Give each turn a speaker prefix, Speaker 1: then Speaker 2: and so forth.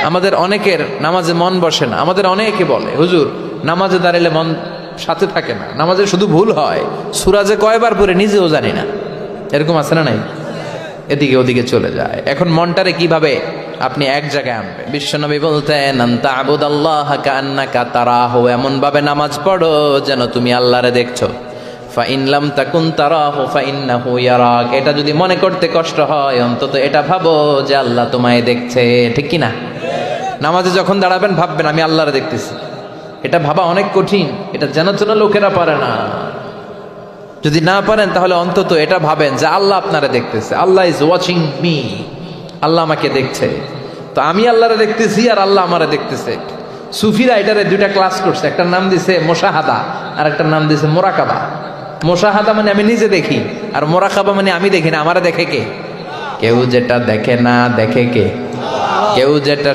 Speaker 1: আমাদের অনেকের নামাজে মন বসে না। আমাদের অনেকে বলে, হুজুর নামাজে দাঁড়ালে মন সাথে থাকে না, নামাজে শুধু ভুল হয়, সূরা যে কয়বার পড়ে নিজেও জানি না। এরকম আছে না নাই? এদিকে ওদিকে চলে যায়। এখন মনটারে কিভাবে আপনি এক জায়গায় আনবেন? বিশ্বনবী বলতেন, আনতা আবুদাল্লাহ কান্নাকা তারাহু, এমন ভাবে নামাজ পড়ো যেন তুমি আল্লাহরে দেখছো। ফা ইন লাম তাকুন তারাহু ফা ইন্নাহু ইয়ারাক, এটা যদি মনে করতে কষ্ট হয় অন্তত এটা ভাবো যে আল্লাহ তোমায় দেখছে। ঠিক কি না? নামাজে যখন দাঁড়াবেন ভাববেন আমি আল্লাহরে দেখতেছি। এটা ভাবা অনেক কঠিন, এটা যেন তেন লোকেরা পারে না। যদি না পারেন তাহলে অন্তত এটা ভাবেন যে আল্লাহ আপনারা দেখতেছে। আল্লাহ ইজ ওয়াচিং মি, আল্লাহ আমাকে দেখছে। তো আমি আল্লাহরে দেখতেছি আর আল্লাহ আমারে দেখতেছে। সুফিরা এটারে দুইটা ক্লাস করছে, একটার নাম দিছে মুশাহাদা আর একটার নাম দিছে মুরাকাবা। মুশাহাদা মানে আমি নিজে দেখি, আর মুরাকাবা মানে আমি দেখি না, আমারে দেখে কে? কেউ যেটা দেখে না দেখে কে? কেউ যেটা